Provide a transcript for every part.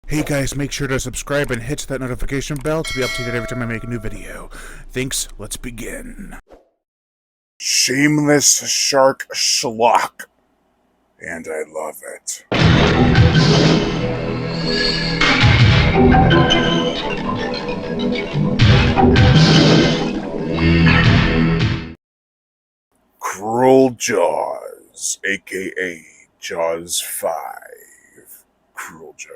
Hey guys, make sure to subscribe and hit that notification bell to be updated every time I make a new video. Thanks, let's begin. Shameless shark schlock. And I love it. Cruel Jaws, aka Jaws 5. Cruel Jaws.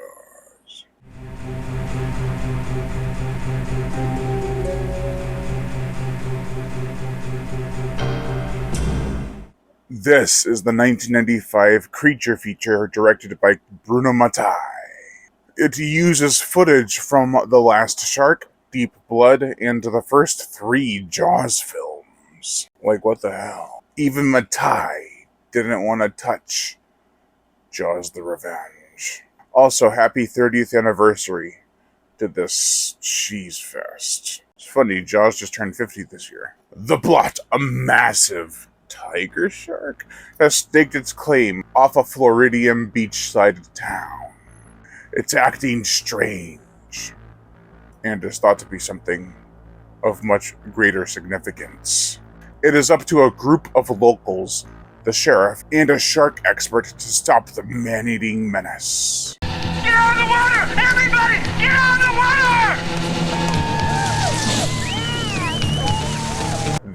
This is the 1995 creature feature directed by Bruno Mattei. It uses footage from The Last Shark, Deep Blood, and the first 3 Jaws films. Like, what the hell? Even Mattei didn't want to touch Jaws the Revenge. Also, happy 30th anniversary to this cheese fest. It's funny, Jaws just turned 50 this year. The plot: a massive tiger shark has staked its claim off a Floridian beachside town. It's acting strange, and is thought to be something of much greater significance. It is up to a group of locals, the sheriff, and a shark expert to stop the man-eating menace. Get out of the water! Everybody, get out of the water!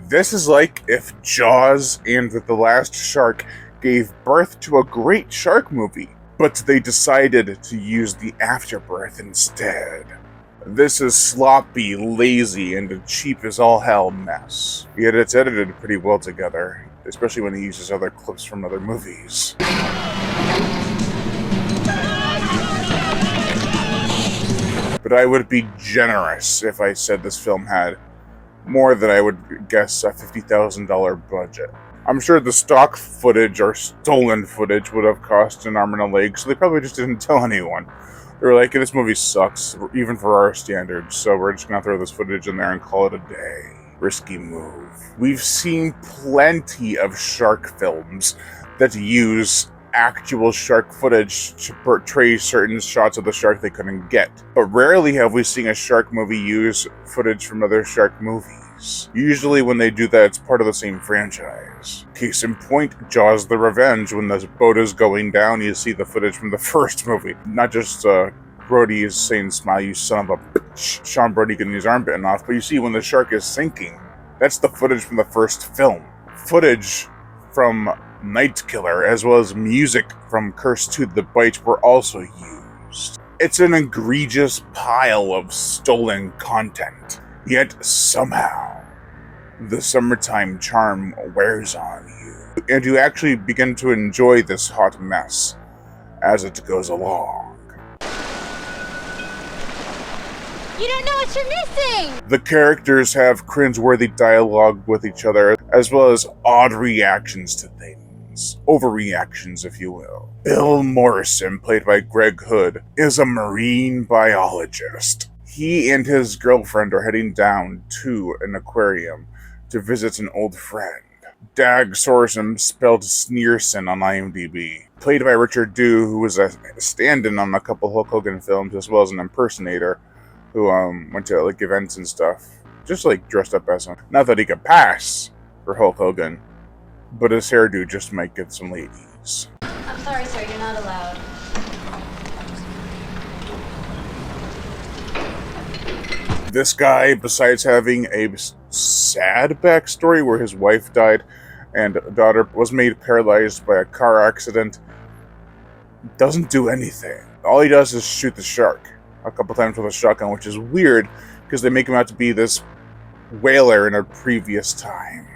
This is like if Jaws and The Last Shark gave birth to a great shark movie, but they decided to use the afterbirth instead. This is sloppy, lazy, and a cheap as all hell mess. Yet it's edited pretty well together, especially when he uses other clips from other movies. But I would be generous if I said this film had more than I would guess a $50,000 budget. I'm sure the stock footage or stolen footage would have cost an arm and a leg, so they probably just didn't tell anyone. They were like, this movie sucks, even for our standards, so we're just gonna throw this footage in there and call it a day. Risky move. We've seen plenty of shark films that use actual shark footage to portray certain shots of the shark they couldn't get. But rarely have we seen a shark movie use footage from other shark movies. Usually when they do that, it's part of the same franchise. Case in point, Jaws the Revenge. When the boat is going down, you see the footage from the first movie. Not just Brody is saying, "Smile, you son of a bitch." Sean Brody getting his arm bitten off, but you see when the shark is sinking. That's the footage from the first film. Footage from Night Killer, as well as music from Curse to the Bite, were also used. It's an egregious pile of stolen content. Yet somehow, the summertime charm wears on you, and you actually begin to enjoy this hot mess as it goes along. You don't know what you're missing! The characters have cringeworthy dialogue with each other, as well as odd reactions to things. Overreactions, if you will. Bill Morrison, played by Greg Hood, is a marine biologist. He and his girlfriend are heading down to an aquarium to visit an old friend. Dag Sorensen, spelled Sneerson on IMDb. Played by Richard Dew, who was a stand-in on a couple Hulk Hogan films, as well as an impersonator, who went to like events and stuff, just like dressed up as him. Not that he could pass for Hulk Hogan, but his hairdo just might get some ladies. I'm sorry, sir, you're not allowed. This guy, besides having a sad backstory where his wife died and daughter was made paralyzed by a car accident, doesn't do anything. All he does is shoot the shark a couple times with a shotgun, which is weird because they make him out to be this whaler in a previous time,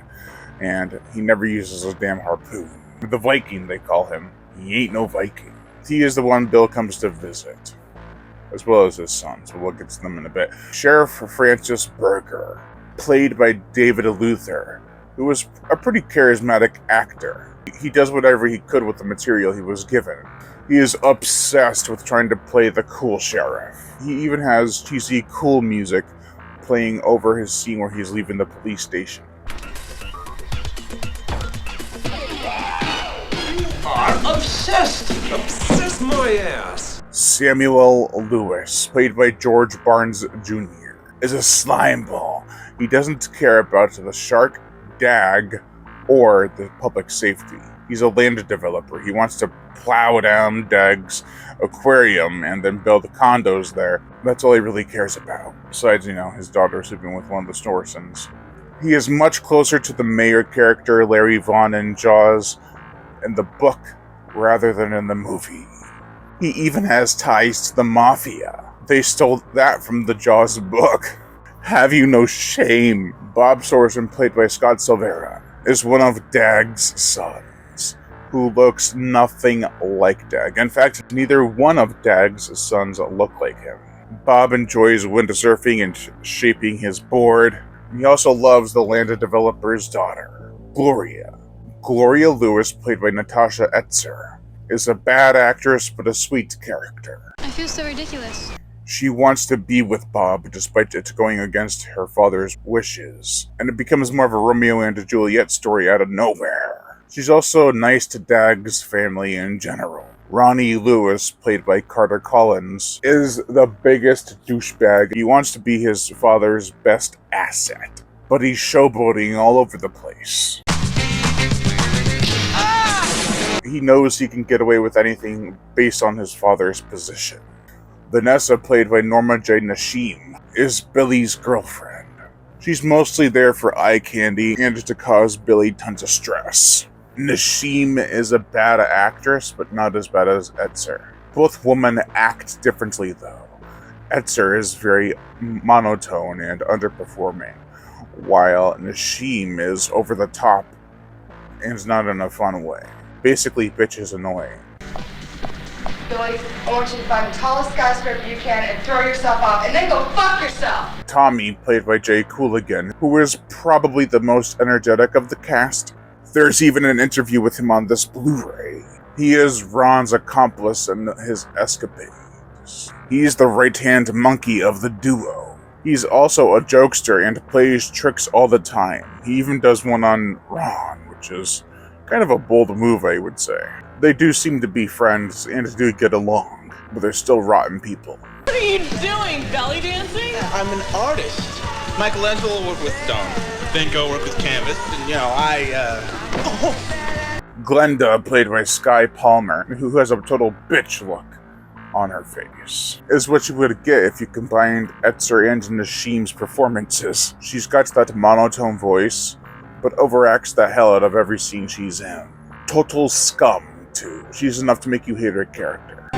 and he never uses a damn harpoon. The Viking, they call him. He ain't no Viking. He is the one Bill comes to visit, as well as his son, so we'll get to them in a bit. Sheriff Francis Berger, played by David Luther, who was a pretty charismatic actor. He does whatever he could with the material he was given. He is obsessed with trying to play the cool sheriff. He even has cheesy cool music playing over his scene where he's leaving the police station. You are obsessed! Obsessed my ass! Samuel Lewis, played by George Barnes Jr., is a slime ball. He doesn't care about the shark, Dag, or the public safety. He's a land developer. He wants to plow down Dag's aquarium and then build condos there. That's all he really cares about. Besides, his daughter sleeping with one of the Storsons. He is much closer to the mayor character Larry Vaughn in Jaws in the book rather than in the movie. He even has ties to the Mafia. They stole that from the Jaws book. Have you no shame? Bob Sorson, played by Scott Silvera, is one of Dag's sons, who looks nothing like Dag. In fact, neither one of Dag's sons look like him. Bob enjoys windsurfing and shaping his board. He also loves the land developer's daughter, Gloria. Gloria Lewis, played by Natasha Etzer, is a bad actress but a sweet character. I feel so ridiculous. She wants to be with Bob despite it going against her father's wishes, and it becomes more of a Romeo and Juliet story out of nowhere. She's also nice to Dag's family in general. Ronnie Lewis, played by Carter Collins, is the biggest douchebag. He wants to be his father's best asset, but he's showboating all over the place. He knows he can get away with anything based on his father's position. Vanessa, played by Norma J. Nashim, is Billy's girlfriend. She's mostly there for eye candy and to cause Billy tons of stress. Nashim is a bad actress, but not as bad as Etzer. Both women act differently, though. Etzer is very monotone and underperforming, while Nashim is over the top and not in a fun way. Basically, bitch is annoying. Billy, I want you to find the tallest skyscraper you can and throw yourself off, and then go fuck yourself! Tommy, played by Jay Cooligan, who is probably the most energetic of the cast. There's even an interview with him on this Blu-ray. He is Ron's accomplice in his escapades. He's the right-hand monkey of the duo. He's also a jokester and plays tricks all the time. He even does one on Ron, which is kind of a bold move, I would say. They do seem to be friends and do get along, but they're still rotten people. What are you doing, belly dancing? I'm an artist. Michelangelo worked with stone. Van Gogh worked with canvas, and Glenda, played by Sky Palmer, who has a total bitch look on her face, is what you would get if you combined Etzer and Nashim's performances. She's got that monotone voice, but overacts the hell out of every scene she's in. Total scum, too. She's enough to make you hate her character.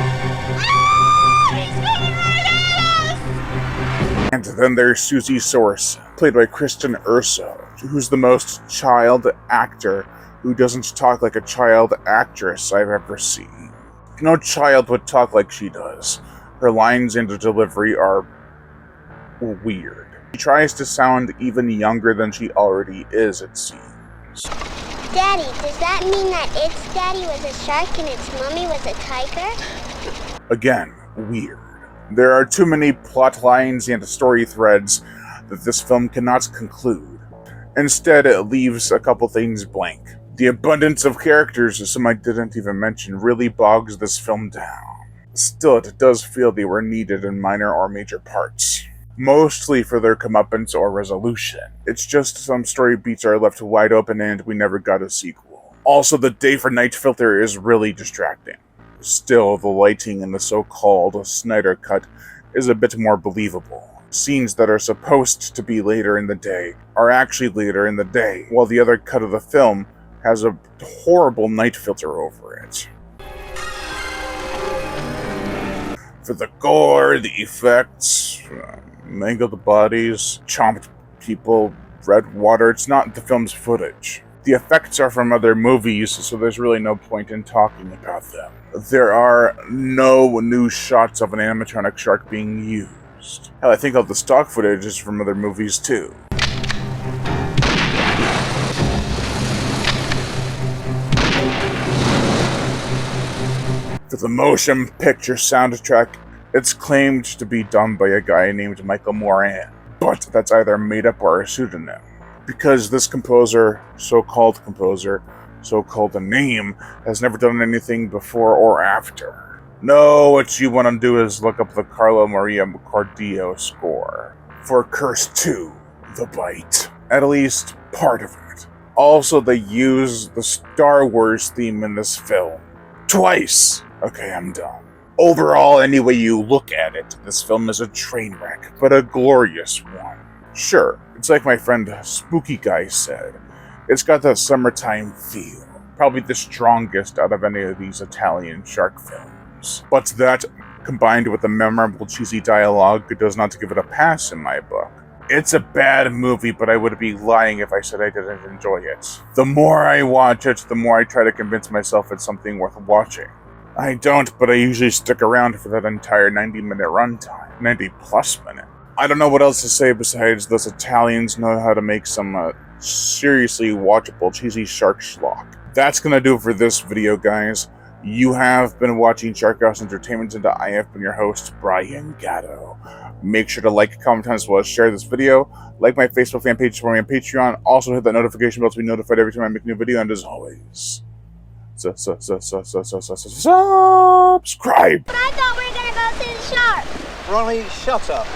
And then there's Susie Sorensen, played by Kristen Urso, who's the most child actor who doesn't talk like a child actress I've ever seen. No child would talk like she does. Her lines and delivery are weird. She tries to sound even younger than she already is, it seems. Daddy, does that mean that its daddy was a shark and its mommy was a tiger? Again, weird. There are too many plot lines and story threads that this film cannot conclude. Instead, it leaves a couple things blank. The abundance of characters, some I didn't even mention, really bogs this film down. Still, it does feel they were needed in minor or major parts. Mostly for their comeuppance or resolution. It's just some story beats are left wide open and we never got a sequel. Also, the day for night filter is really distracting. Still, the lighting in the so-called Snyder Cut is a bit more believable. Scenes that are supposed to be later in the day are actually later in the day, while the other cut of the film has a horrible night filter over it. For the gore, the effects, mangled bodies, chomped people, red water, it's not the film's footage. The effects are from other movies, so there's really no point in talking about them. There are no new shots of an animatronic shark being used. Hell, I think all the stock footage is from other movies too. For the motion picture soundtrack, it's claimed to be done by a guy named Michael Moran, but that's either made up or a pseudonym. Because this composer, so-called name, has never done anything before or after. No, what you want to do is look up the Carlo Maria Cardillo score for Curse 2, The Bite. At least part of it. Also, they use the Star Wars theme in this film. Twice! Okay, I'm done. Overall, any way you look at it, this film is a train wreck, but a glorious one. Sure, it's like my friend Spooky Guy said. It's got that summertime feel. Probably the strongest out of any of these Italian shark films. But that, combined with the memorable cheesy dialogue, does not give it a pass in my book. It's a bad movie, but I would be lying if I said I didn't enjoy it. The more I watch it, the more I try to convince myself it's something worth watching. I don't, but I usually stick around for that entire 90-minute runtime. 90-plus minute. I don't know what else to say besides those Italians know how to make some seriously watchable cheesy shark schlock. That's gonna do it for this video, guys. You have been watching Shark House Entertainment, and I have been your host, Brian Gatto. Make sure to like, comment, as well as share this video. Like my Facebook fan page, support me on Patreon. Also hit that notification bell to be notified every time I make a new video. And as always, subscribe. But I thought we were gonna go see the shark. Ronnie, shut up.